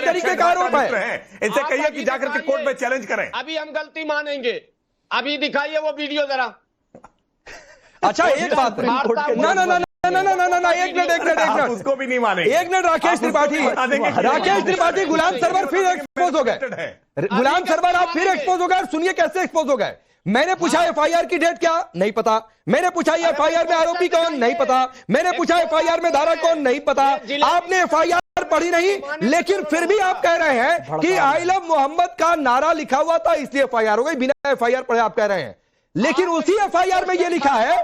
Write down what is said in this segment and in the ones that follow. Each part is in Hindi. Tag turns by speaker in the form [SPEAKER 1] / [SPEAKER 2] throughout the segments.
[SPEAKER 1] तरीके का आरोप है।
[SPEAKER 2] इनसे कहिए कि जाकर के कोर्ट में चैलेंज करें।
[SPEAKER 3] अभी हम गलती मानेंगे, अभी दिखाइए वो वीडियो जरा।
[SPEAKER 1] अच्छा एक बात, ना ना ना ना ना ना ना, एक मिनट
[SPEAKER 2] उसको भी नहीं माने।
[SPEAKER 1] एक मिनट, राकेश त्रिपाठी गुलाम सरवर फिर एक्सपोज हो गए। गुलाम सरवर आप फिर एक्सपोज हो गए। सुनिए कैसे एक्सपोज हो गए। मैंने पूछा एफआईआर की डेट क्या, नहीं पता। मैंने पूछा एफआईआर में आरोपी कौन, नहीं पता। मैंने पूछा एफआईआर में धारा कौन, नहीं पता। आपने एफआईआर पढ़ी नहीं, लेकिन फिर भी आप कह रहे हैं कि आई लव मोहम्मद का नारा लिखा हुआ था इसलिए एफआईआर हो गई। बिना एफआईआर पढ़े आप कह रहे हैं, लेकिन उसी एफआईआर में ये लिखा है,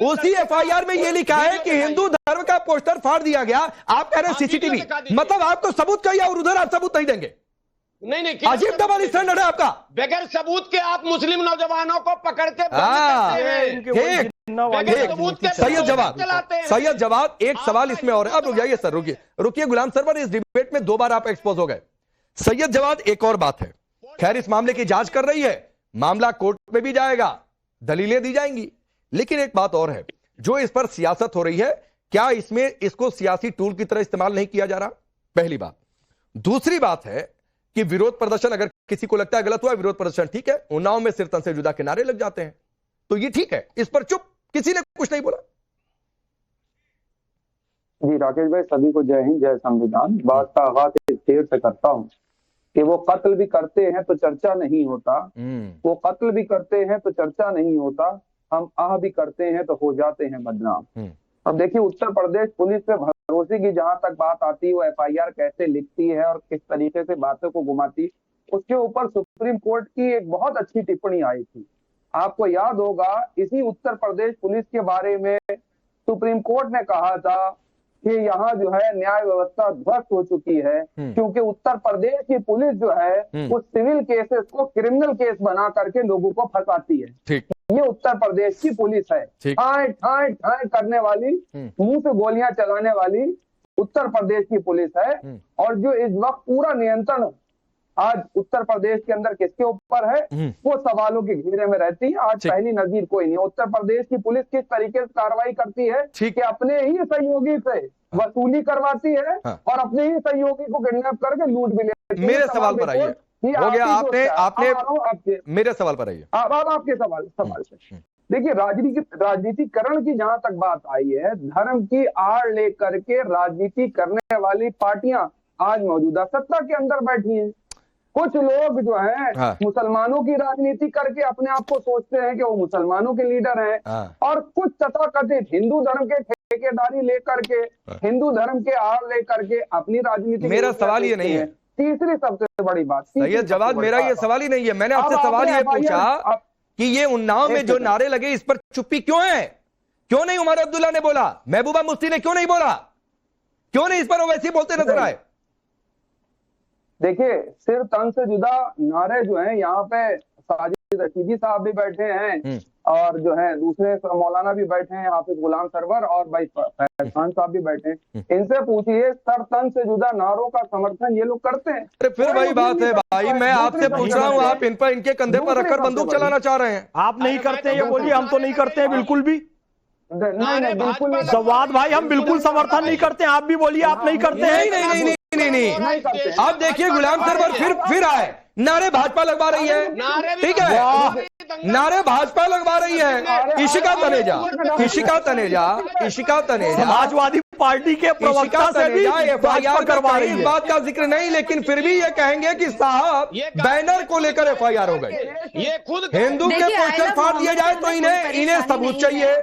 [SPEAKER 1] उसी एफआईआर में ये लिखा है कि हिंदू धर्म का पोस्टर फाड़ दिया गया। आप कह रहे हैं सीसीटीवी, मतलब आपको सबूत चाहिए और उधर आप सबूत नहीं देंगे।
[SPEAKER 3] नहीं,
[SPEAKER 1] अजीब डबल स्टैंडर्ड है आपका।
[SPEAKER 3] बगैर सबूत के आप मुस्लिम नौजवानों को पकड़ के
[SPEAKER 1] सैयद जवाद एक सवाल इसमें और है। अब रुक जाइए सर, रुकिए गुलाम सरवर, इस डिबेट में 2 बार आप एक्सपोज हो गए। सैयद जवाद, एक और बात है, खैर इस मामले की जांच कर रही है, मामला कोर्ट में भी जाएगा, दलीलें दी जाएंगी, लेकिन एक बात और है, जो इस पर सियासत हो रही है, क्या इसमें इसको सियासी टूल की तरह इस्तेमाल नहीं किया जा रहा? पहली बात। दूसरी बात है कि विरोध प्रदर्शन, अगर किसी को लगता है गलत हुआ विरोध प्रदर्शन, ठीक है, उन्नाव में सिर तन से जुदा किनारे लग जाते हैं, तो ये ठीक है, इस पर चुप, किसी ने कुछ नहीं बोला।
[SPEAKER 4] जी राकेश भाई, सभी को जय हिंद, जय संविधान। बात का आगाज इस शेर से करता हूँ कि वो कत्ल भी करते हैं तो चर्चा नहीं होता, वो कत्ल भी करते हैं तो चर्चा नहीं होता, हम आह भी करते हैं तो हो जाते हैं बदनाम। अब देखिए, उत्तर प्रदेश पुलिस पे भरोसे की जहां तक बात आती है, वो एफआईआर कैसे लिखती है और किस तरीके से बातों को घुमाती, उसके ऊपर सुप्रीम कोर्ट की एक बहुत अच्छी टिप्पणी आई थी। आपको याद होगा, इसी उत्तर प्रदेश पुलिस के बारे में सुप्रीम कोर्ट ने कहा था कि यहाँ जो है न्याय व्यवस्था ध्वस्त हो चुकी है, क्योंकि उत्तर प्रदेश की पुलिस जो है वो सिविल केसेस को क्रिमिनल केस बना करके लोगों को फंसाती है। ये उत्तर प्रदेश की पुलिस है, ठाए ठाए ठाए करने वाली, मुंह से गोलियां चलाने वाली उत्तर प्रदेश की पुलिस है। और जो इस वक्त पूरा नियंत्रण आज उत्तर प्रदेश के अंदर किसके ऊपर है, वो सवालों के घेरे में रहती है। आज पहली नजीर कोई नहीं। उत्तर प्रदेश की पुलिस किस तरीके से कार्रवाई करती है कि अपने ही सहयोगी से वसूली करवाती है और अपने ही सहयोगी को किडनैप करके लूट भी लेती है।
[SPEAKER 1] मेरे सवाल पर आइए, हो गया आपने मेरे सवाल पर आइए।
[SPEAKER 4] अब आपके सवाल से देखिए, राजनीतिकरण की जहां तक बात आई है, धर्म की आड़ लेकर के राजनीति करने वाली पार्टियां आज मौजूदा सत्ता के अंदर बैठी हैं। कुछ लोग जो हैं मुसलमानों की राजनीति करके अपने आप को सोचते हैं कि वो मुसलमानों के लीडर हैं, और कुछ तथाकथित हिंदू धर्म के ठेकेदारी लेकर के, हिंदू धर्म के आड़ लेकर के अपनी राजनीति।
[SPEAKER 1] मेरा सवाल ये नहीं है।
[SPEAKER 4] तीसरी सबसे बड़ी बात,
[SPEAKER 1] सैयद जवाद, मेरा ये सवाल ही नहीं है। मैंने आपसे सवाल ये पूछा कि ये उन्नाव में जो नारे लगे, इस पर चुप्पी क्यों है? क्यों नहीं उमर अब्दुल्ला ने बोला, महबूबा मुफ्ती ने क्यों नहीं बोला, क्यों नहीं इस पर वैसे बोलते नजर आए?
[SPEAKER 4] देखिए, सिर तन से जुदा नारे जो हैं, यहाँ पे साजिद रशीदी साहब भी बैठे हैं और जो है दूसरे मौलाना भी बैठे हैं, हाफिज गुलाम सरवर और भाई फैज खान साहब भी बैठे हैं। इनसे पूछिए, सर तन से जुदा नारों का समर्थन ये लोग करते हैं?
[SPEAKER 1] अरे फिर वही बात है भाई, मैं आपसे पूछ रहा हूँ, आप इन पर, इनके कंधे पर रखकर बंदूक चलाना चाह रहे हैं।
[SPEAKER 5] आप नहीं करते ये बोलिए, हम तो नहीं करते हैं बिल्कुल भी।
[SPEAKER 4] नहीं, बिल्कुल नहीं।
[SPEAKER 5] जवाद भाई, हम बिल्कुल समर्थन नहीं करते हैं, आप भी बोलिए आप नहीं करते हैं।
[SPEAKER 1] नहीं। अब देखिए गुलाम सरवर फिर आए, नारे भाजपा लगवा रही है, ठीक है, नारे भाजपा लगवा रही है। इशिका तनेजा
[SPEAKER 5] समाजवादी पार्टी के प्रवक्ता से भी
[SPEAKER 1] एफआईआर करवा रही है, इस बात का जिक्र नहीं, लेकिन फिर भी ये कहेंगे कि साहब बैनर को लेकर एफआईआर हो गई।
[SPEAKER 3] ये खुद
[SPEAKER 1] हिंदू के पोस्टर फाड़ दिए जाए तो इन्हें सबूत चाहिए।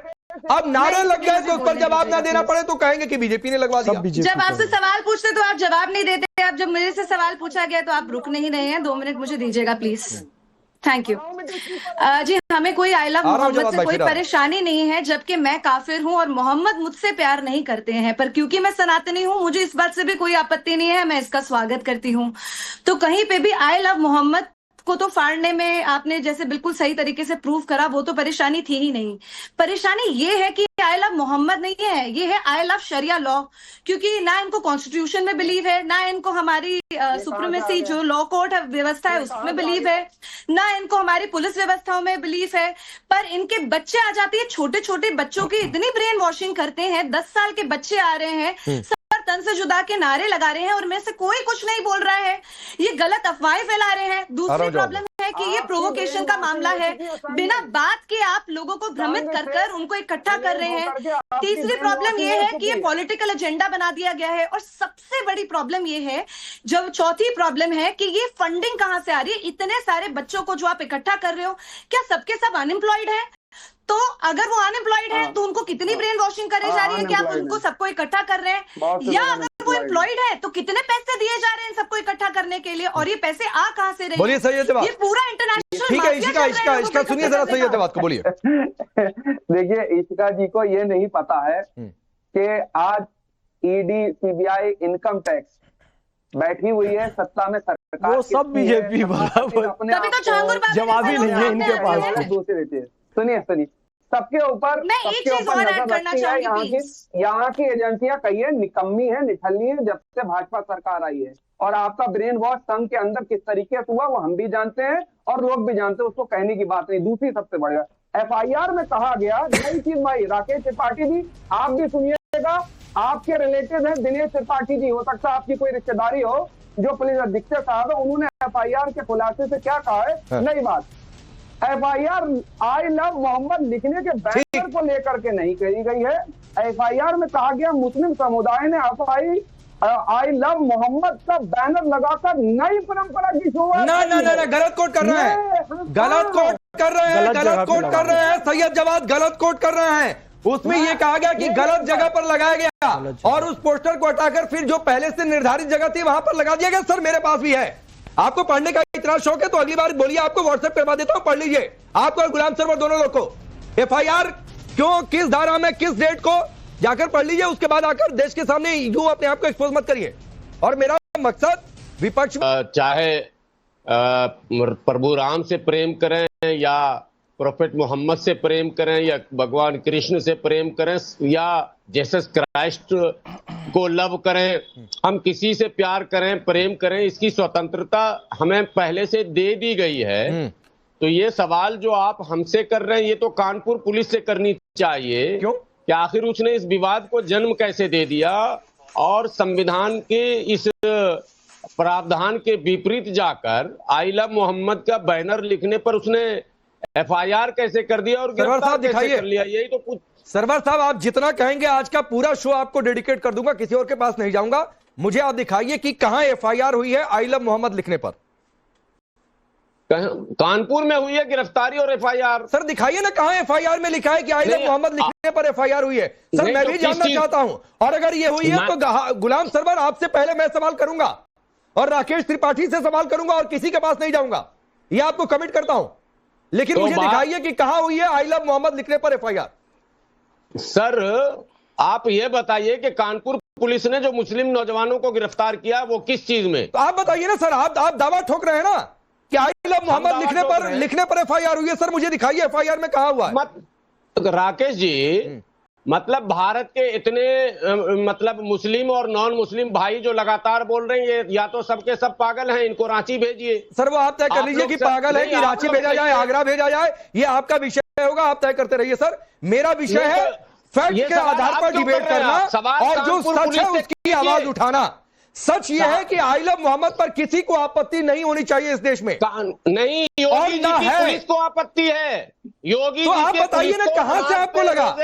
[SPEAKER 1] अब नारे लग गए तो उस पर जवाब ना देना पड़े तो कहेंगे कि बीजेपी ने लगवा दिया।
[SPEAKER 6] जब आपसे सवाल पूछते तो आप जवाब नहीं देते, अब जब मेरे से सवाल पूछा गया तो आप रुक नहीं रहे हैं। 2 मिनट मुझे दीजिएगा प्लीज। थैंक यू जी। हमें कोई आई लव मोहम्मद से कोई परेशानी नहीं है, जबकि मैं काफिर हूं और मोहम्मद मुझसे प्यार नहीं करते हैं, पर क्योंकि मैं सनातनी हूं, मुझे इस बात से भी कोई आपत्ति नहीं है, मैं इसका स्वागत करती हूं। तो कहीं पे भी आई लव मोहम्मद को तो फाड़ने में आपने जैसे बिल्कुल सही तरीके से प्रूव करा, वो तो परेशानी थी ही नहीं। परेशानी ये है कि आई लव मोहम्मद नहीं है, ये है आई लव शरिया लॉ, क्योंकि ना इनको कॉन्स्टिट्यूशन में बिलीव है, ना इनको हमारी सुप्रीमेसी जो लॉ कोर्ट व्यवस्था है उसमें बिलीव है, ना इनको हमारी पुलिस व्यवस्थाओं में बिलीव है। पर इनके बच्चे आ जाती है, छोटे छोटे बच्चों की इतनी ब्रेन वॉशिंग करते हैं, 10 साल के बच्चे आ रहे हैं, सर तन से जुदा के नारे लगा रहे हैं और में से कोई कुछ नहीं बोल रहा है, ये गलत अफवाहें फैला रहे हैं। दूसरी प्रॉब्लम है कि ये प्रोवोकेशन का मामला है, बिना बात के आप लोगों को भ्रमित कर कर उनको इकट्ठा कर रहे हैं। तीसरी प्रॉब्लम ये है कि ये पॉलिटिकल एजेंडा बना दिया गया है, और सबसे बड़ी प्रॉब्लम ये है, जो चौथी प्रॉब्लम है कि ये फंडिंग कहां से आ रही है। इतने सारे बच्चों को जो आप इकट्ठा कर रहे हो, क्या सबके सब अनएम्प्लॉयड है? तो अगर वो अनएम्प्लॉयड है तो उनको कितनी ब्रेन वॉशिंग करी जा रही है कि आप उनको सबको इकट्ठा कर रहे हैं, या अगर वो एम्प्लॉयड है तो कितने पैसे दिए जा रहे हैं सबको इकट्ठा करने के लिए, और ये पैसे आ कहां से रहे?
[SPEAKER 1] बोलिए सैयद जवाब।
[SPEAKER 6] ये पूरा इंटरनेशनल
[SPEAKER 1] ठीक है, इशिका सुनिए जरा सैयद जवाब को, बोलिए।
[SPEAKER 4] देखिए, इशिका जी को ये नहीं पता है कि आज ईडी, सीबीआई, इनकम टैक्स बैठी हुई है सत्ता में, सरकार
[SPEAKER 5] वो सब बीजेपी जवाब ही नहीं है इनके पास।
[SPEAKER 4] दूसरी सुनिए, सबके ऊपर
[SPEAKER 6] मैं एक चीज और ऐड करना चाहूंगी,
[SPEAKER 4] यहाँ की एजेंसियां कई है निकम्मी है, निठल्ली है जब से भाजपा सरकार आई है, और आपका ब्रेन वॉश संघ के अंदर किस तरीके से हुआ वो हम भी जानते हैं और लोग भी जानते हैं, उसको कहने की बात नहीं। दूसरी सबसे बड़ी FIR में कहा गया नई चीज, भाई राकेश त्रिपाठी जी आप भी सुनिएगा, आपके रिलेटिव है दिनेश त्रिपाठी जी, हो सकता है आपकी कोई रिश्तेदारी हो, जो पुलिस अधीक्षक साहब है, उन्होंने FIR के खुलासे से क्या कहा है, नई बात, FIR आई लव मोहम्मद लिखने के बैनर को लेकर के नहीं कही गई है। FIR में कहा गया मुस्लिम समुदाय ने आई लव मोहम्मद का बैनर लगाकर नई परंपरा की शुरुआत।
[SPEAKER 1] ना गलत कोट कर रहे हैं, गलत कोट कर रहे हैं, गलत कोट कर रहे हैं सैयद जवाद, गलत कोट कर रहे हैं। उसमें ये कहा गया कि गलत जगह पर लगाया गया और उस पोस्टर को हटाकर फिर जो पहले से निर्धारित जगह थी वहां पर लगा दिया गया। सर मेरे पास भी है, आपको पढ़ने का इतना शौक है तो अगली बार बोलिए, आपको व्हाट्सएप करवा देता हूं, पढ़ लीजिए, आपको और गुलाम सरवर दोनों लोग को। FIR क्यों, किस धारा में, किस डेट को, जाकर पढ़ लीजिए, उसके बाद आकर देश के सामने यूं अपने आप को एक्सपोज मत करिए। और मेरा मकसद विपक्ष
[SPEAKER 3] चाहे प्रभु राम से प्रेम करें या प्रोफेट मोहम्मद से प्रेम करें या भगवान कृष्ण से प्रेम करें या जीसस क्राइस्ट को लव करें, हम किसी से प्यार करें, प्रेम करें, इसकी स्वतंत्रता हमें पहले से दे दी गई है। तो ये सवाल जो आप हमसे कर रहे हैं ये तो कानपुर पुलिस से करनी चाहिए।
[SPEAKER 1] क्यों
[SPEAKER 3] कि आखिर उसने इस विवाद को जन्म कैसे दे दिया और संविधान के इस प्रावधान के विपरीत जाकर आई लव मोहम्मद का बैनर लिखने पर उसने FIR कैसे कर दिया और गिरफ्तार कैसे कर लिया, यही तो कुछ।
[SPEAKER 1] सरवर साहब आप जितना कहेंगे आज का पूरा शो आपको डेडिकेट कर दूंगा, किसी और के पास नहीं जाऊंगा। मुझे आप दिखाइए कि कहां FIR हुई है आई लव मोहम्मद लिखने पर।
[SPEAKER 3] कानपुर में हुई है गिरफ्तारी और FIR।
[SPEAKER 1] सर दिखाइए ना कहां FIR में लिखा है कि आई लव मोहम्मद लिखने पर FIR हुई है। सर मैं भी जानना चाहता हूं, और अगर ये हुई है तो गुलाम सरवर आपसे पहले मैं सवाल करूंगा और राकेश त्रिपाठी से सवाल करूंगा और किसी के पास नहीं जाऊंगा, ये आपको कमिट करता हूं। लेकिन मुझे दिखाइए कि कहां हुई है आई लव मोहम्मद लिखने पर FIR।
[SPEAKER 3] सर आप ये बताइए कि कानपुर पुलिस ने जो मुस्लिम नौजवानों को गिरफ्तार किया वो किस चीज में,
[SPEAKER 1] तो आप बताइए ना सर, आप दावा ठोक रहे हैं ना कि आई लव मोहम्मद लिखने पर FIR हुई है। सर मुझे दिखाइए FIR में कहां हुआ है।
[SPEAKER 3] राकेश जी मतलब भारत के इतने मतलब मुस्लिम और नॉन मुस्लिम भाई जो लगातार बोल रहे हैं ये या तो सबके सब पागल हैं, इनको रांची भेजिए।
[SPEAKER 1] सर वो आप तय कर लीजिए कि पागल है कि रांची भेजा जाए, आगरा भेजा जाए, ये आपका विषय होगा, आप तय करते रहिए। सर मेरा विषय है फैक्ट के आधार पर डिबेट करना और जो सच है उसकी आवाज उठाना। सच ये है कि आई लव मोहम्मद पर किसी को आपत्ति नहीं होनी चाहिए इस देश में।
[SPEAKER 3] नहीं, योगी जी की पुलिस को आपत्ति है। योगी
[SPEAKER 1] तो आप बताइए ना कहां से आपको लगा,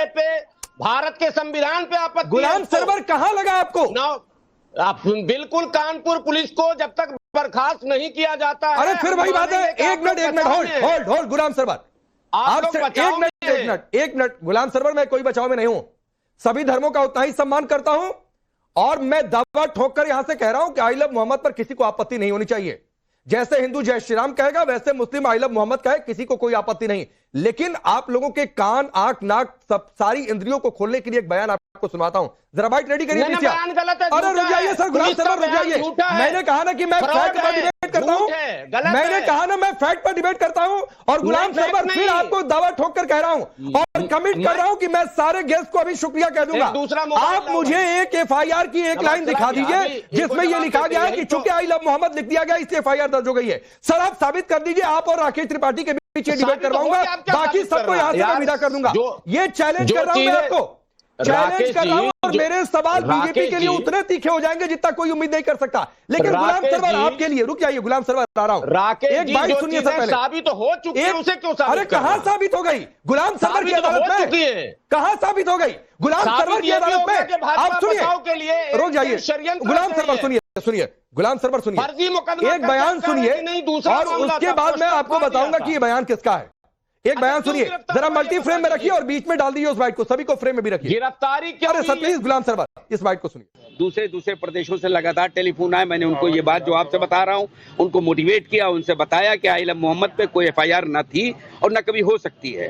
[SPEAKER 3] भारत के संविधान पे आपत्ति।
[SPEAKER 1] गुलाम सरवर कहां लगा आपको?
[SPEAKER 3] आप बिल्कुल कानपुर पुलिस को जब तक बर्खास्त नहीं किया जाता है।
[SPEAKER 1] अरे फिर वही बात है, एक मिनट होल्ड गुलाम सरवर, आपसे एक मिनट गुलाम सरवर, मैं कोई बचाव में नहीं हूं, सभी धर्मों का उतना ही सम्मान करता हूं और मैं दावा ठोक कर यहां से कह रहा हूं कि आई लव मोहम्मद पर किसी को आपत्ति नहीं होनी चाहिए। जैसे हिंदू जय श्री राम कहेगा वैसे मुस्लिम आई लव मोहम्मद कहे, किसी को कोई आपत्ति नहीं। लेकिन आप लोगों के कान, आंख, नाक, सब सारी इंद्रियों को खोलने के लिए एक बयान आपको सुनाता हूं, जरा बाइट रेडी करिए। अरे रुक जाइए सर, गुलाम सरवर रुक जाइए। मैंने कहा ना कि मैं फैक्ट पर डिबेट करता हूं, मैंने कहा ना मैं फैक्ट पर डिबेट करता हूं और गुलाम सरवर फिर आपको दावा ठोक कर कह रहा हूं और कमिट कर रहा हूं कि मैं सारे गेस्ट को अभी शुक्रिया कह दूंगा। आप मुझे एक FIR की एक लाइन दिखा दीजिए जिसमें यह लिखा गया है कि चूंकि आई लव मोहम्मद लिख दिया गया इसलिए FIR दर्ज हो गई है। सर आप साबित कर दीजिए, आप और राकेश त्रिपाठी के पीछे डिबेट करवाऊंगा, बाकी सबको यहां से मैं विदा कर दूंगा। ये चैलेंज कर रहा हूं मैं आपको। चैलेंज
[SPEAKER 3] राकेश
[SPEAKER 1] कर रहा हूं
[SPEAKER 3] जी,
[SPEAKER 1] और मेरे सवाल बीजेपी
[SPEAKER 3] राकेश
[SPEAKER 1] के लिए
[SPEAKER 3] जी,
[SPEAKER 1] उतने तीखे हो जाएंगे जितना कोई उम्मीद नहीं कर सकता। लेकिन गुलाम
[SPEAKER 3] राकेश
[SPEAKER 1] सरवर
[SPEAKER 3] जी,
[SPEAKER 1] आपके लिए, रुक जाइए गुलाम सरवर, आ रहा हूं।
[SPEAKER 3] राकेश
[SPEAKER 1] एक
[SPEAKER 3] जी,
[SPEAKER 1] बात
[SPEAKER 3] जो
[SPEAKER 1] सुनिए
[SPEAKER 3] चीजें
[SPEAKER 1] सर पहले।
[SPEAKER 3] साबित हो चुकी है उसे क्यों साबित
[SPEAKER 1] अरे
[SPEAKER 3] कर रहे
[SPEAKER 1] कहां
[SPEAKER 3] हैं?
[SPEAKER 1] साबित हो गई गुलाम सरवर की
[SPEAKER 3] साबित
[SPEAKER 1] अदालत
[SPEAKER 3] हो
[SPEAKER 1] में?
[SPEAKER 3] चुकी है।
[SPEAKER 1] कहां साबित हो गई गुलाम
[SPEAKER 3] साबित
[SPEAKER 1] सरवर की
[SPEAKER 3] ये भी
[SPEAKER 1] अदालत
[SPEAKER 3] होगा कि
[SPEAKER 1] में?
[SPEAKER 3] भाजपा
[SPEAKER 1] आप सुनिए,
[SPEAKER 3] बचाव के लिए एक
[SPEAKER 1] रुक जाइए
[SPEAKER 3] षड्यंत्र
[SPEAKER 1] गुलाम
[SPEAKER 3] रच रही
[SPEAKER 1] सरवर,
[SPEAKER 3] है।
[SPEAKER 1] सुनिए गुलाम सरवर सुनिए,
[SPEAKER 3] फर्जी मुकदमा
[SPEAKER 1] एक बयान
[SPEAKER 3] का चक्कर है
[SPEAKER 1] सुनिए
[SPEAKER 3] कि नहीं, दूसरा
[SPEAKER 1] और
[SPEAKER 3] मामला
[SPEAKER 1] उसके
[SPEAKER 3] था,
[SPEAKER 1] बाद मैं
[SPEAKER 3] पोस्टर
[SPEAKER 1] आपको
[SPEAKER 3] फाड़
[SPEAKER 1] बताऊंगा
[SPEAKER 3] दिया
[SPEAKER 1] कि ये
[SPEAKER 3] था।
[SPEAKER 1] बयान किसका है। एक बयान
[SPEAKER 3] क्यों
[SPEAKER 1] सुनिए
[SPEAKER 3] गिरफ्तार
[SPEAKER 1] जरा,
[SPEAKER 3] हुआ,
[SPEAKER 1] मल्टी
[SPEAKER 3] ये
[SPEAKER 1] फ्रेम में
[SPEAKER 3] बता
[SPEAKER 1] रखिए और बीच में डाल दीजिए उस बाइट को, सभी को फ्रेम में भी रखिए।
[SPEAKER 3] गिरफ्तारी क्यों
[SPEAKER 1] अरे सर प्लीज गुलाम सरवर इस बाइट को सुनिए।
[SPEAKER 7] दूसरे प्रदेशों से लगातार टेलीफोन आए, मैंने उनको ये बात जो आपसे बता रहा हूँ उनको मोटिवेट किया, उनसे बताया कि आइलम मोहम्मद पे कोई एफआईआर न थी और न कभी हो सकती है।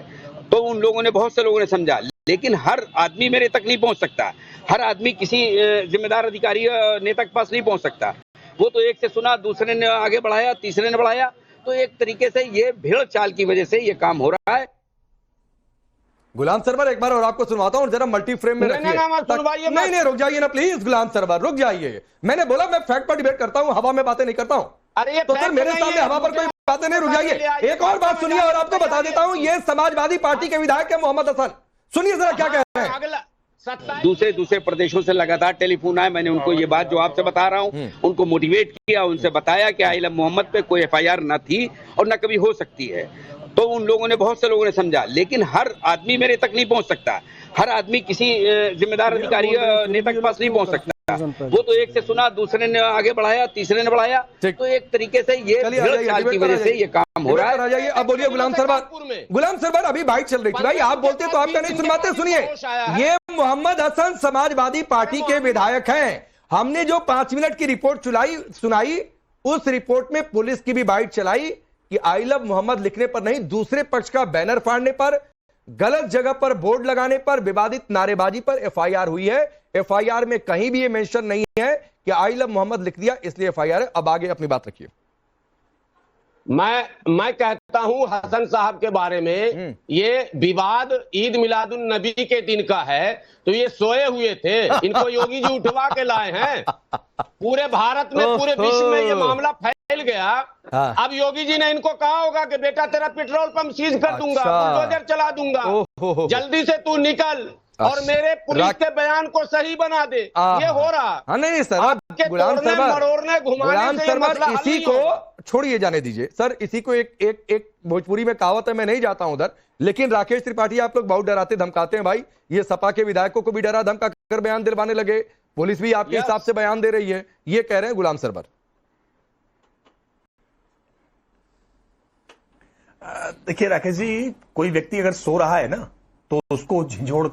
[SPEAKER 7] तो उन लोगों ने, बहुत से लोगों ने समझा, लेकिन हर आदमी मेरे तक नहीं पहुंच सकता, हर आदमी किसी जिम्मेदार अधिकारी नेता के पास नहीं पहुंच सकता। वो तो एक से सुना, दूसरे ने आगे बढ़ाया, तीसरे ने बढ़ाया, तो एक तरीके से ये भेड़ चाल की वजह से ये काम हो रहा है।
[SPEAKER 1] गुलाम सरवर एक बार और आपको सुनवाता हूं, जरा मल्टी फ्रेम में रखिए। नहीं रुक जाइए ना प्लीज गुलाम सरवर, रुक जाइए। मैंने बोला मैं फैक्ट पर डिबेट करता हूं, हवा में बातें नहीं करता हूं।
[SPEAKER 3] अरे ये
[SPEAKER 1] तो सर
[SPEAKER 3] फैक्ट
[SPEAKER 1] मेरे
[SPEAKER 3] नहीं
[SPEAKER 1] सामने
[SPEAKER 3] है,
[SPEAKER 1] हवा पर कोई बातें नहीं, रुक जाइए। एक और बात सुनिए और आपको बता देता हूं, ये समाजवादी पार्टी के विधायक है मोहम्मद हसन, सुनिए जरा क्या कह रहे हैं।
[SPEAKER 3] अगला
[SPEAKER 7] दूसरे प्रदेशों से लगातार टेलीफोन आए, मैंने उनको ये बात जो आपसे बता रहा हूँ उनको मोटिवेट किया, उनसे बताया कि आइलम मोहम्मद पे कोई एफआईआर न थी और न कभी हो सकती है। तो उन लोगों ने, बहुत से लोगों ने समझा, लेकिन हर आदमी मेरे तक नहीं पहुंच सकता, हर आदमी किसी जिम्मेदार अधिकारी नेता के पास नहीं पहुंच सकता। वो तो एक से सुना, दूसरे ने आगे बढ़ाया, तीसरे ने बढ़ाया, तो एक तरीके से ये भेड़ चाल की वजह से ये काम हो रहा है।
[SPEAKER 1] आ जाइए अब बोलिए गुलाम सरवर। गुलाम सरवर अभी बाइट चल रही थी भाई, आप बोलते तो आपका नहीं सुनवाते। सुनिए, ये मोहम्मद हसन समाजवादी पार्टी के विधायक हैं। हमने जो 5 मिनट की रिपोर्ट सुनाई, उस रिपोर्ट में पुलिस की भी बाइट चलाई कि आई लव मोहम्मद लिखने पर नहीं, दूसरे पक्ष का बैनर फाड़ने पर, गलत जगह पर बोर्ड लगाने पर, विवादित नारेबाजी पर एफआईआर हुई है। एफआईआर में कहीं भी ये मेंशन नहीं है कि आई लव मोहम्मद लिख दिया इसलिए एफआईआर है। अब आगे अपनी बात रखिए।
[SPEAKER 3] मैं कहता हूं हसन साहब के बारे में, ये विवाद ईद मिलादुन नबी के दिन का है, तो ये सोए हुए थे, इनको योगी जी उठवा के लाए हैं। पूरे भारत में, पूरे विश्व में ये मामला फैल गया।
[SPEAKER 1] हाँ।
[SPEAKER 3] अब योगी जी ने इनको कहा होगा कि बेटा तेरा पेट्रोल पंप सीज कर दूंगा, बुलडोजर चला दूंगा, जल्दी से तू निकल और मेरे पुलिस के बयान को सही बना दे। ये हो रहा।
[SPEAKER 1] हाँ नहीं सर, गुलाम सरवर इसी को छोड़िए, जाने दीजिए सर। इसी को एक भोजपुरी में कहावत है, मैं नहीं जाता हूं उधर, लेकिन राकेश त्रिपाठी आप लोग बहुत डराते धमकाते हैं भाई। ये सपा के विधायकों को भी डरा धमका कर बयान दिलवाने लगे, पुलिस भी आपके हिसाब से बयान दे रही है, ये कह रहे हैं गुलाम सरवर।
[SPEAKER 2] देखिए राकेश जी, कोई व्यक्ति अगर सो रहा है ना तो उसको झिझोड़